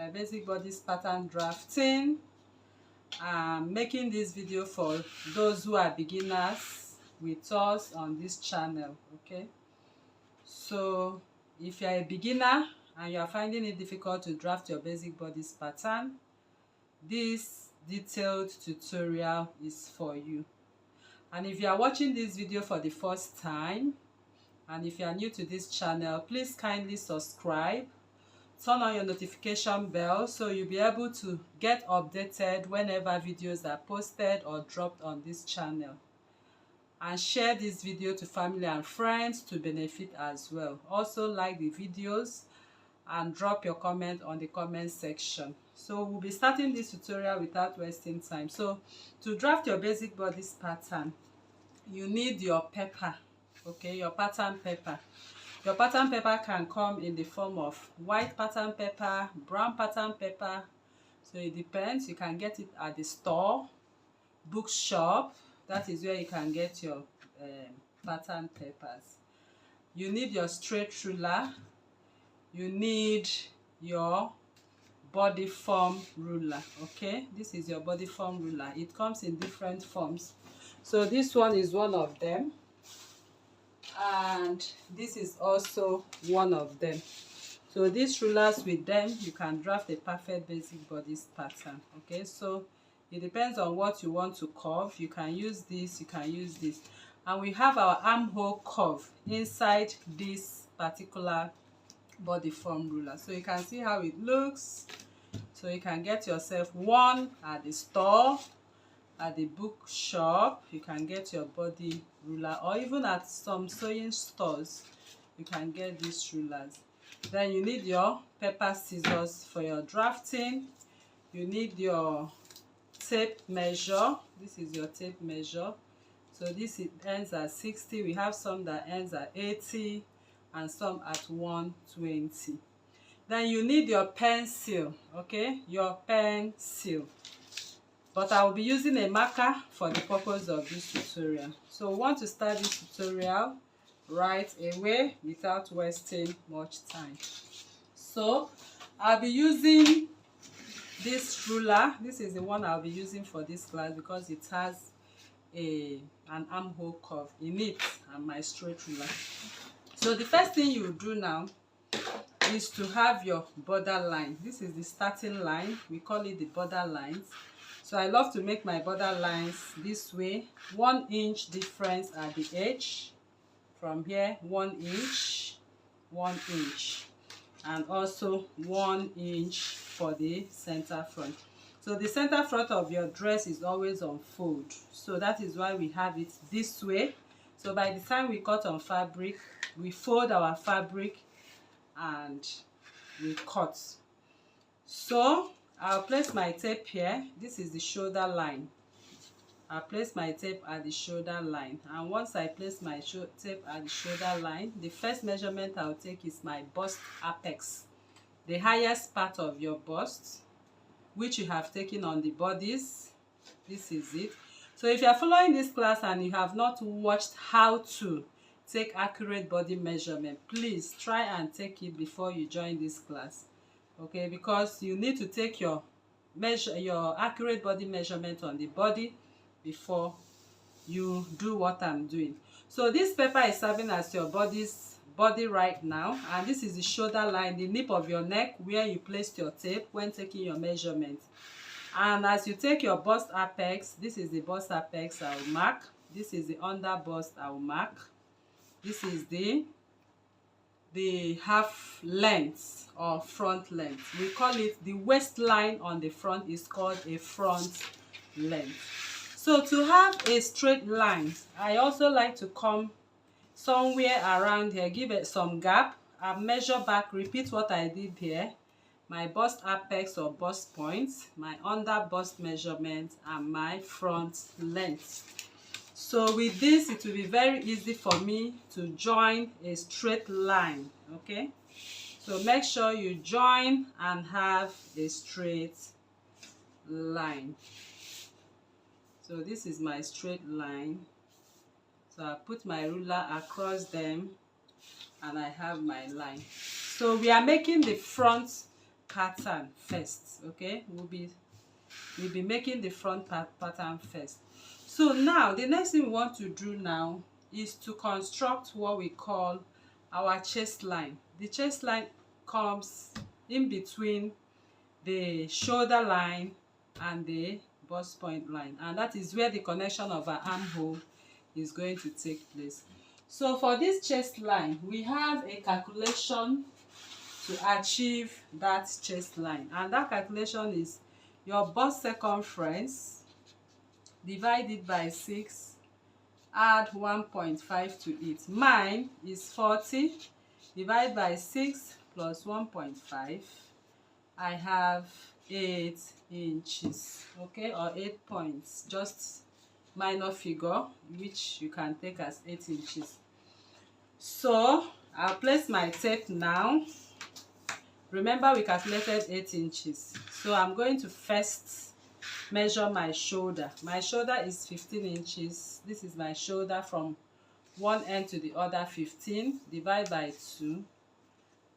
basic bodice pattern drafting. I'm making this video for those who are beginners with us on this channel. Okay, so if you're a beginner and you are finding it difficult to draft your basic bodice pattern, this detailed tutorial is for you. And if you are watching this video for the first time, and if you are new to this channel, please kindly subscribe, turn on your notification bell so you'll be able to get updated whenever videos are posted or dropped on this channel, and share this video to family and friends to benefit as well. Also like the videos and drop your comment on the comment section. So we'll be starting this tutorial without wasting time. So to draft your basic bodice pattern, you need your paper. Okay, your pattern paper. Your pattern paper can come in the form of white pattern paper, brown pattern paper. So it depends. You can get it at the store, bookshop. That is where you can get your pattern papers. You need your straight ruler. You need your body form ruler. Okay, this is your body form ruler. It comes in different forms. So this one is one of them, and this is also one of them. So these rulers, with them you can draft a perfect basic bodice pattern. Okay, so it depends on what you want to curve. You can use this, you can use this. And we have our armhole curve inside this particular body form ruler, so you can see how it looks. So you can get yourself one at the store, at the bookshop. You can get your body ruler, or even at some sewing stores you can get these rulers. Then you need your paper scissors for your drafting. You need your tape measure. This is your tape measure. So this ends at 60. We have some that ends at 80 and some at 120. Then you need your pencil. Okay, your pencil. But I will be using a marker for the purpose of this tutorial. So we want to start this tutorial right away without wasting much time. So I'll be using this ruler. This is the one I'll be using for this class because it has an armhole curve in it, and my straight ruler. So the first thing you do now is to have your border line. This is the starting line. We call it the border lines. So I love to make my border lines this way. 1 inch difference at the edge. From here, 1 inch, 1 inch. And also 1 inch for the center front. So the center front of your dress is always on fold. So that is why we have it this way. So by the time we cut on fabric, we fold our fabric and we cut. So I'll place my tape here. This is the shoulder line. I'll place my tape at the shoulder line. And once I place my tape at the shoulder line, the first measurement I'll take is my bust apex. The highest part of your bust, which you have taken on the bodice. This is it. So if you are following this class and you have not watched how to take accurate body measurement, please try and take it before you join this class. Okay, because you need to take your accurate body measurement on the body before you do what I'm doing. So this paper is serving as your body right now, and this is the shoulder line, the nape of your neck where you placed your tape when taking your measurement. And as you take your bust apex, this is the bust apex I will mark. This is the under bust I will mark. This is the half length or front length. We call it the waistline on the front is called a front length. So to have a straight line, I also like to come somewhere around here, give it some gap, and measure back, repeat what I did here. My bust apex or bust point, my under bust measurement, and my front length. So with this, it will be very easy for me to join a straight line. Okay, so make sure you join and have a straight line. So this is my straight line. So I put my ruler across them and I have my line. So we are making the front pattern first. Okay, we'll be making the front pattern first. So now the next thing we want to do now is to construct what we call our chest line. The chest line comes in between the shoulder line and the bust point line, and that is where the connection of our armhole is going to take place. So for this chest line, we have a calculation to achieve that chest line, and that calculation is your bust circumference divided by 6, add 1.5 to it. Mine is 40 divided by 6 plus 1.5. I have 8 inches, okay, or 8 points, just minor figure, which you can take as 8 inches. So I'll place my tape now. Remember, we calculated 8 inches. So I'm going to first measure my shoulder. My shoulder is 15 inches. This is my shoulder from one end to the other, 15. Divide by 2.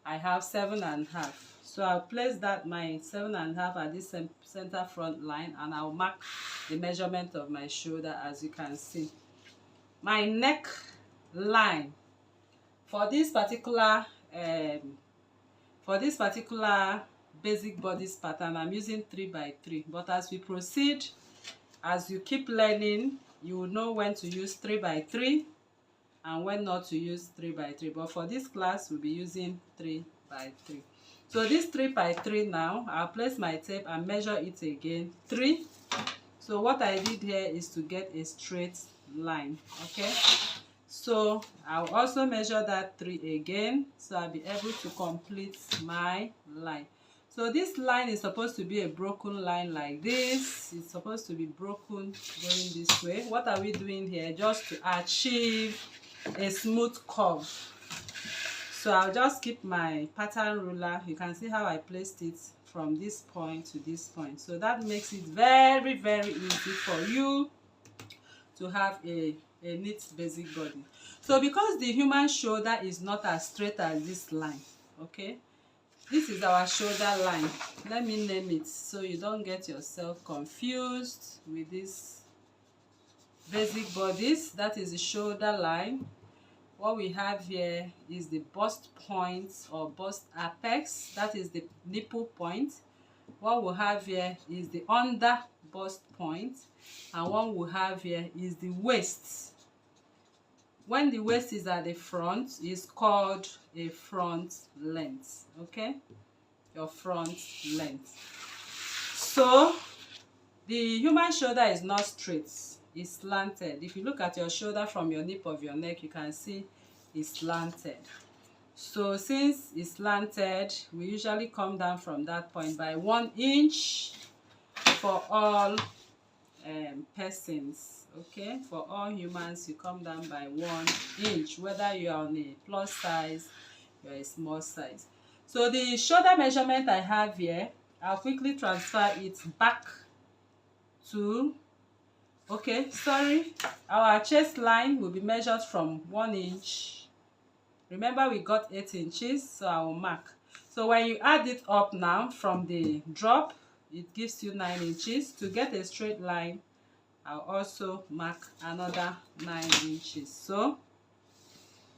I have 7.5. So I'll place that, my 7.5, at this center front line, and I'll mark the measurement of my shoulder, as you can see. My neck line for this particular basic bodice pattern, I'm using 3x3. But as we proceed, as you keep learning, you will know when to use 3x3 and when not to use 3x3. But for this class, we'll be using 3x3. So this 3x3 now, I'll place my tape and measure it again, 3. So what I did here is to get a straight line, okay? So I'll also measure that 3 again, so I'll be able to complete my line. So this line is supposed to be a broken line like this. It's supposed to be broken going this way. What are we doing here? Just to achieve a smooth curve. So I'll just keep my pattern ruler. You can see how I placed it from this point to this point. So that makes it very, very easy for you to have a neat basic body. So because the human shoulder is not as straight as this line, okay, this is our shoulder line. Let me name it so you don't get yourself confused with this basic bodice. That is the shoulder line. What we have here is the bust point or bust apex. That is the nipple point. What we have here is the under bust point, and what we have here is the waist. When the waist is at the front, it's called a front length, okay? Your front length. So the human shoulder is not straight, it's slanted. If you look at your shoulder from your nape of your neck, you can see it's slanted. So since it's slanted, we usually come down from that point by 1 inch for all persons, okay? For all humans, you come down by 1 inch, whether you are on a plus size or a small size. So the shoulder measurement I have here, I'll quickly transfer it back to, okay, sorry, our chest line will be measured from 1 inch. Remember, we got 8 inches, so I will mark. So when you add it up now from the drop, it gives you 9 inches. To get a straight line, I'll also mark another 9 inches. So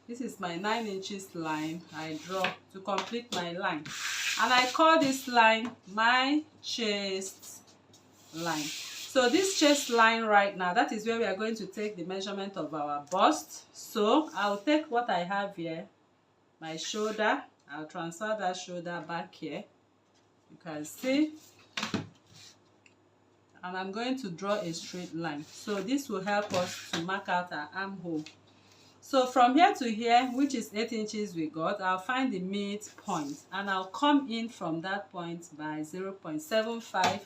this is my 9 inches line I draw to complete my line. And I call this line my chest line. So this chest line right now, that is where we are going to take the measurement of our bust. So I'll take what I have here, my shoulder. I'll transfer that shoulder back here. You can see. And I'm going to draw a straight line. So this will help us to mark out our armhole. So from here to here, which is 8 inches we got, I'll find the midpoint. And I'll come in from that point by 0.75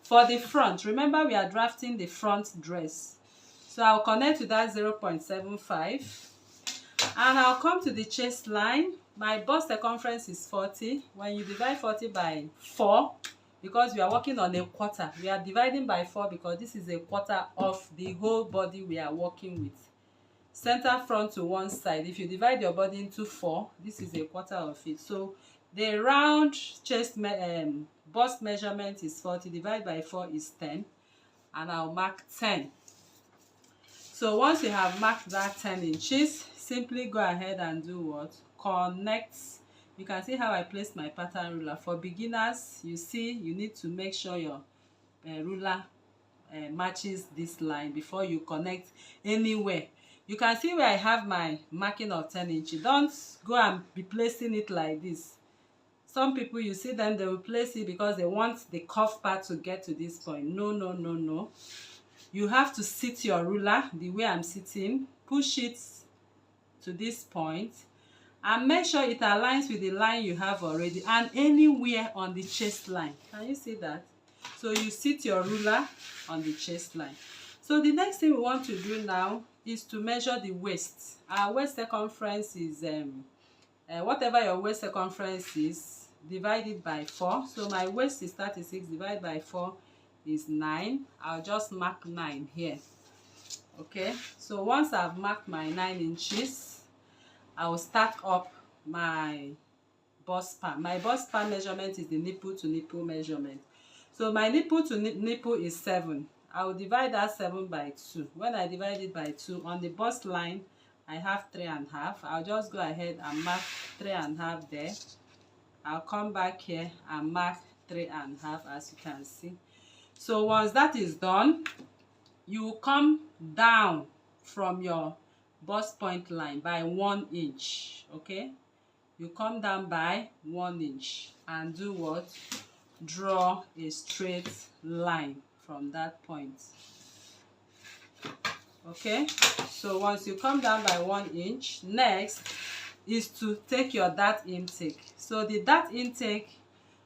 for the front. Remember, we are drafting the front dress. So I'll connect to that 0.75. And I'll come to the chest line. My bust circumference is 40. When you divide 40 by 4, because we are working on a quarter, we are dividing by 4 because this is a quarter of the whole body we are working with. Center front to one side. If you divide your body into 4, this is a quarter of it. So The round chest bust measurement is 40, divided by 4 is 10, and I'll mark 10. So once you have marked that 10 inches, simply go ahead and do what? Connect. You can see how I placed my pattern ruler. For beginners, you see you need to make sure your ruler matches this line before you connect anywhere. You can see where I have my marking of 10 inches. Don't go and be placing it like this. Some people, you see them, they will place it because they want the cuff part to get to this point. No, no, no, no. You have to sit your ruler the way I'm sitting, push it to this point, and make sure it aligns with the line you have already and anywhere on the chest line. Can you see that? So you sit your ruler on the chest line. So the next thing we want to do now is to measure the waist. Our waist circumference is whatever your waist circumference is, divided by 4. So my waist is 36, divided by 4 is 9. I'll just mark 9 here. Okay, so once I've marked my 9 inches, I will start up my bust span. My bust span measurement is the nipple to nipple measurement. So my nipple to nipple is 7. I will divide that 7 by 2. When I divide it by 2, on the bust line, I have 3.5. I'll just go ahead and mark 3.5 there. I'll come back here and mark 3.5, as you can see. So once that is done, you will come down from your bust point line by 1 inch. Okay, you come down by 1 inch and do what? Draw a straight line from that point. Okay, so once you come down by 1 inch, next is to take your dart intake. So the dart intake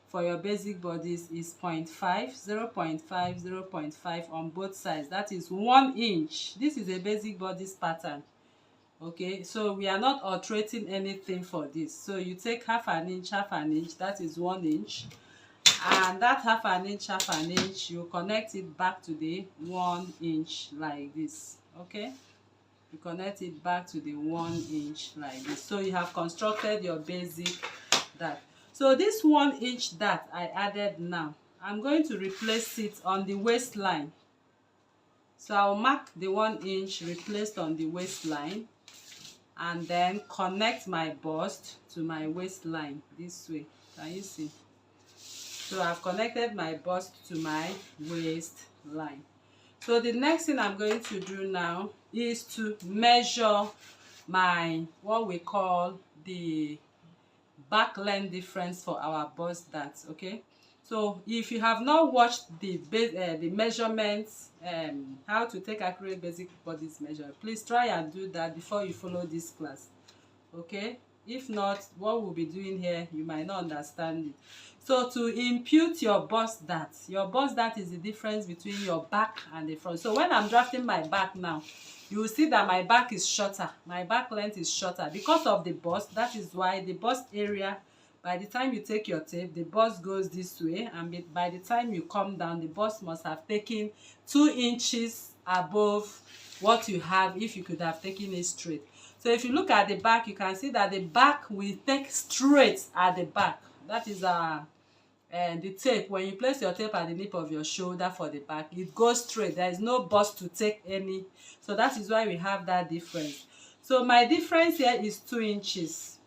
for your basic bodice is 0.5, 0.5, 0.5 on both sides. That is 1 inch. This is a basic bodice pattern. Okay, so we are not alterating anything for this. So you take half an inch, that is 1 inch. And that half an inch, you connect it back to the 1 inch like this. Okay, you connect it back to the 1 inch like this. So you have constructed your basic dart. So this 1 inch dart I added now, I'm going to replace it on the waistline. So I'll mark the 1 inch replaced on the waistline, and then connect my bust to my waistline this way. Can you see? So I've connected my bust to my waistline. So the next thing I'm going to do now is to measure my, what we call the back length difference for our bust darts. Okay, so if you have not watched the measurements, how to take accurate basic bodice measure, please try and do that before you follow this class. Okay, if not, what we'll be doing here, you might not understand it. So to impute your bust dart is the difference between your back and the front. So when I'm drafting my back now, you will see that my back is shorter. My back length is shorter because of the bust. That is why the bust area, by the time you take your tape, the bust goes this way, and by the time you come down, the bust must have taken 2 inches above what you have if you could have taken it straight. So if you look at the back, you can see that the back will take straight at the back. That is the tape. When you place your tape at the nape of your shoulder for the back, it goes straight. There is no bust to take any. So that is why we have that difference. So my difference here is 2 inches.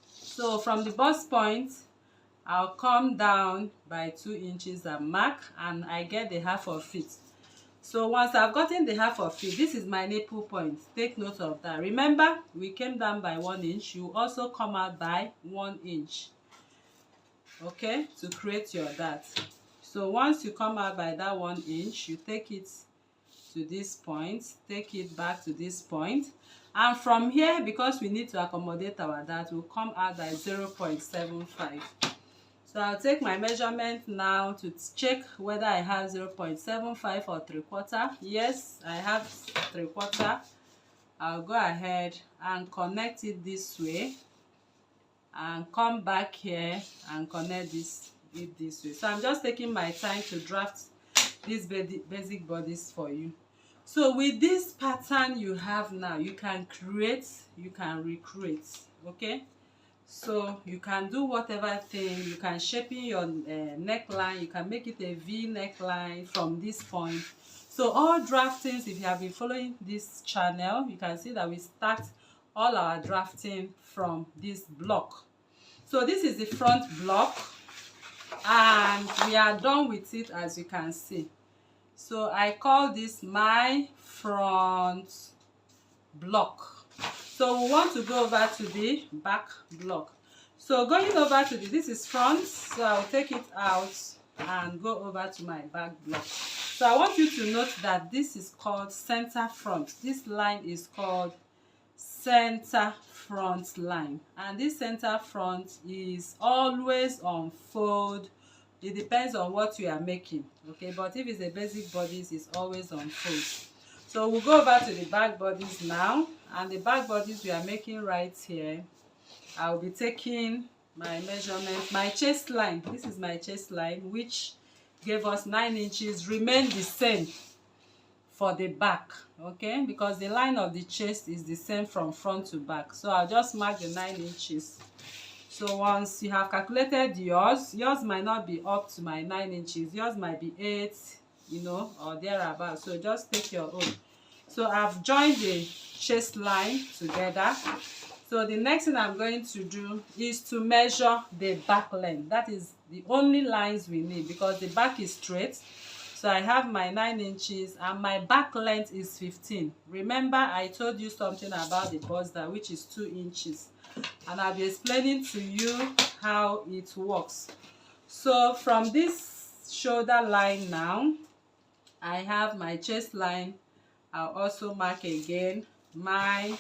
So from the bust point, I'll come down by 2 inches and mark, and I get the half of it. So once I've gotten the half of it, this is my nipple point. Take note of that. Remember, we came down by 1 inch. You also come out by 1 inch. Okay, to create your dart. So once you come out by that 1 inch, you take it to this point, take it back to this point, and from here, because we need to accommodate our dart, we'll come out by 0.75. So I'll take my measurement now to check whether I have 0.75 or 3/4. Yes, I have 3/4. I'll go ahead and connect it this way, and come back here and connect it this way. So I'm just taking my time to draft this basic bodice for you. So with this pattern you have now, you can create, you can recreate. Okay, So you can do whatever thing. You can shape in your neckline. You can make it a V neckline from this point. So all draftings, if you have been following this channel, you can see that we start all our drafting from this block. So this is the front block, and we are done with it, as you can see. So I call this my front block. So we want to go over to the back block. So going over to this is front, so I'll take it out and go over to my back block. So I want you to note that this is called center front. This line is called center front line, and this center front is always on fold. It depends on what you are making, okay, but if it's a basic bodice, it's always on fold. So we'll go over to the back bodice now, and the back bodice we are making right here, I'll be taking my measurement, my chest line. This is my chest line, which gave us 9 inches, remain the same for the back, okay, because the line of the chest is the same from front to back. So I'll just mark the 9 inches. So once you have calculated yours might not be up to my 9 inches, yours might be 8, you know, or thereabout. So just take your own. So I've joined the chest line together. So the next thing I'm going to do is to measure the back length. That is the only lines we need, because the back is straight. So I have my 9 inches and my back length is 15. Remember, I told you something about the bodice, which is 2 inches. And I'll be explaining to you how it works. So from this shoulder line now, I have my chest line. I'll also mark again my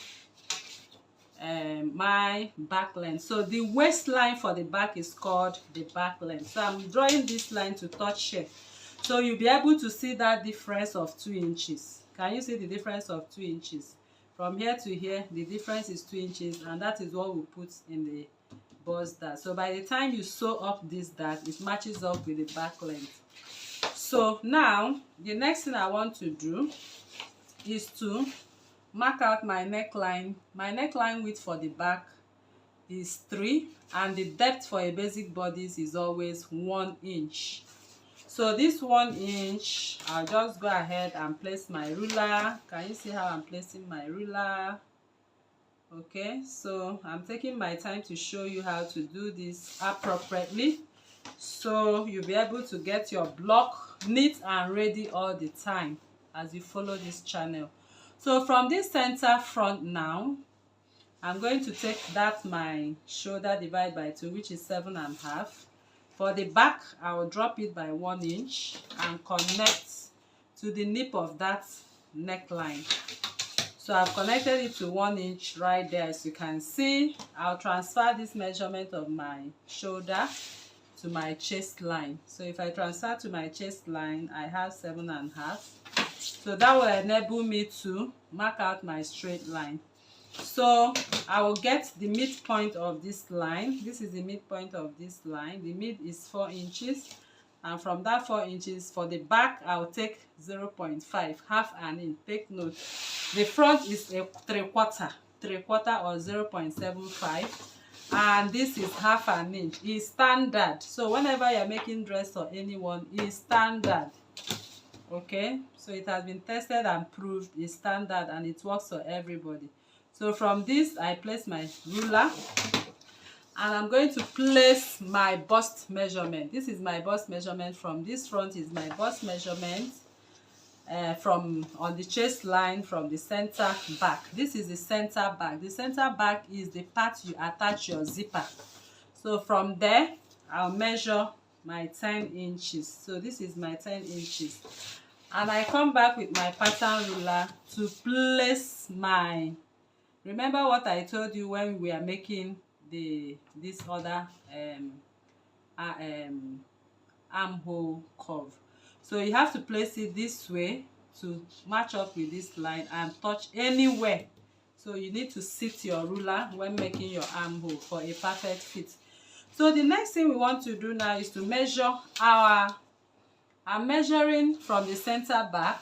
back length. So the waistline for the back is called the back length. So I'm drawing this line to touch here. So you'll be able to see that difference of 2 inches. Can you see the difference of 2 inches? From here to here, the difference is 2 inches, and that is what we put in the bust dart. So by the time you sew up this dart, it matches up with the back length. So now, the next thing I want to do is to mark out my neckline. My neckline width for the back is 3, and the depth for a basic bodice is always 1 inch. So this 1 inch, I'll just go ahead and place my ruler. Can you see how I'm placing my ruler? Okay, so I'm taking my time to show you how to do this appropriately, so you'll be able to get your block neat and ready all the time as you follow this channel. So from this center front now, I'm going to take that my shoulder divided by 2, which is 7.5. For the back, I will drop it by 1 inch and connect to the nip of that neckline. So I've connected it to 1 inch right there. As you can see, I'll transfer this measurement of my shoulder to my chest line. So if I transfer to my chest line, I have 7.5. So that will enable me to mark out my straight line. So I will get the midpoint of this line. This is the midpoint of this line. The mid is 4 inches, and from that 4 inches for the back, I'll take 0.5, half an inch. Take note, the front is a 3/4 or 0.75, and this is half an inch. It's standard. So whenever you're making dress for anyone, it's standard. Okay, so it has been tested and proved it's standard, and it works for everybody. So from this, I place my ruler, and I'm going to place my bust measurement. This is my bust measurement. From this front is my bust measurement, from on the chest line, from the center back. This is the center back. The center back is the part you attach your zipper. So from there, I'll measure my 10 inches. So this is my 10 inches. And I come back with my pattern ruler to place my... Remember what I told you when we are making this other armhole curve. So you have to place it this way to match up with this line and touch anywhere. So you need to sit your ruler when making your armhole for a perfect fit. So the next thing we want to do now is to measure I'm measuring from the center back.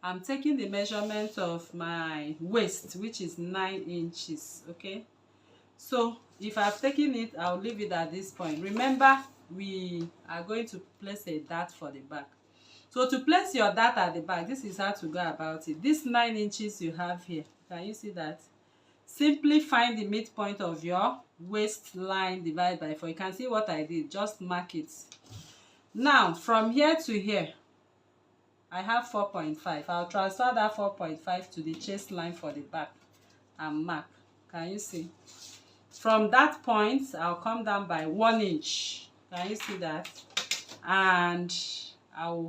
I'm taking the measurement of my waist, which is 9 inches, okay? So if I've taken it, I'll leave it at this point. Remember, we are going to place a dart for the back. So to place your dart at the back, this is how to go about it. This 9 inches you have here, can you see that? Simply find the midpoint of your waistline, divide by 4. You can see what I did, just mark it. Now from here to here, I have 4.5. I'll transfer that 4.5 to the chest line for the back and mark. Can you see? From that point, I'll come down by 1 inch. Can you see that? And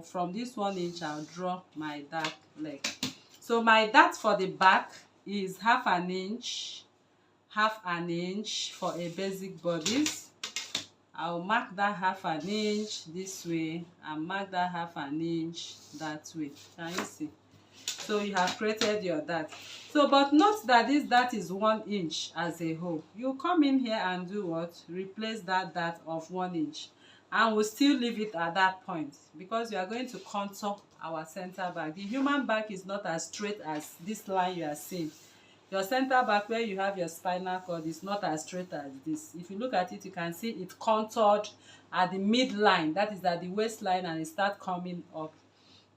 from this 1 inch, I'll draw my dart leg. So my dart for the back is half an inch for a basic bodice. I'll mark that half an inch this way and mark that half an inch that way. Can you see? So you have created your dart. So but note that this dart is 1 inch as a whole. You come in here and do what? Replace that dart of 1 inch, and we'll still leave it at that point because we are going to contour our center back. The human back is not as straight as this line you are seeing. Your center back, where you have your spinal cord, is not as straight as this. If you look at it, you can see it contoured at the midline, that is at the waistline, and it starts coming up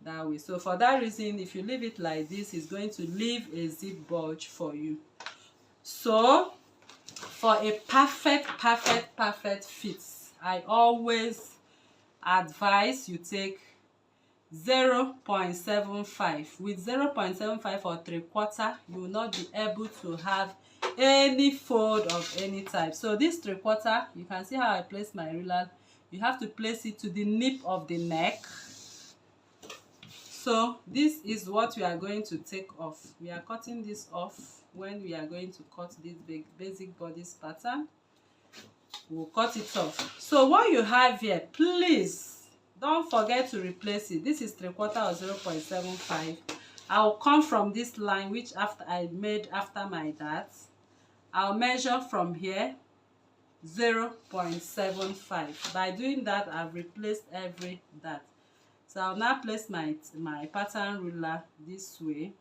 that way. So for that reason, if you leave it like this, it's going to leave a zip bulge for you. So for a perfect fit, I always advise you take 0.75. With 0.75 or 3/4, you will not be able to have any fold of any type. So this 3/4, you can see how I place my ruler. You have to place it to the nape of the neck. So this is what we are going to take off. We are cutting this off when we are going to cut this basic bodice pattern. We'll cut it off. So what you have here, please don't forget to replace it. This is 3/4 or 0.75. I'll come from this line which I made after my dart. I'll measure from here 0.75. By doing that, I've replaced every dart. So I'll now place my pattern ruler this way,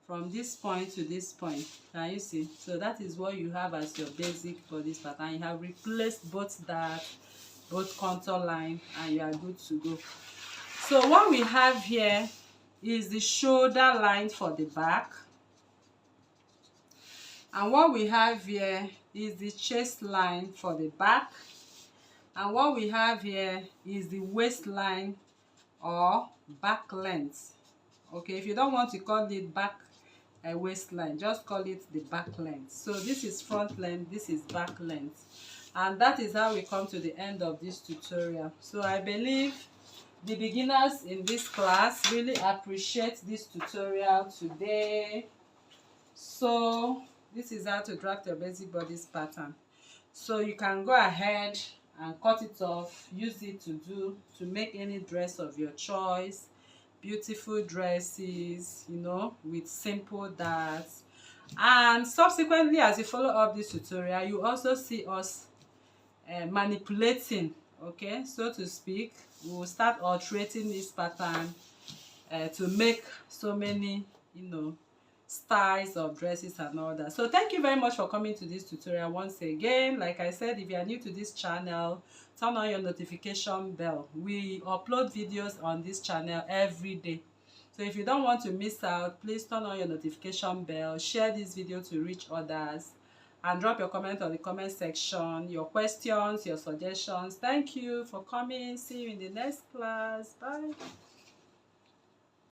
from this point to this point. Can you see? So that is what you have as your basic bodice pattern. You have replaced both dart, both contour line, and you are good to go. So what we have here is the shoulder line for the back, and what we have here is the chest line for the back, and what we have here is the waistline or back length. Okay, if you don't want to call it back waistline, just call it the back length. So this is front length, this is back length, and that is how we come to the end of this tutorial. So I believe the beginners in this class really appreciate this tutorial today. So this is how to draft your basic bodice pattern. So you can go ahead and cut it off, use it to make any dress of your choice. Beautiful dresses, you know, with simple darts. And subsequently, as you follow up this tutorial, you also see us manipulating, okay, so to speak. We will start alterating this pattern to make so many, you know, styles of dresses and all that. So thank you very much for coming to this tutorial once again. Like I said, if you are new to this channel, turn on your notification bell. We upload videos on this channel every day. So if you don't want to miss out, please turn on your notification bell, share this video to reach others, and drop your comment on the comment section, your questions, your suggestions. Thank you for coming. See you in the next class. Bye.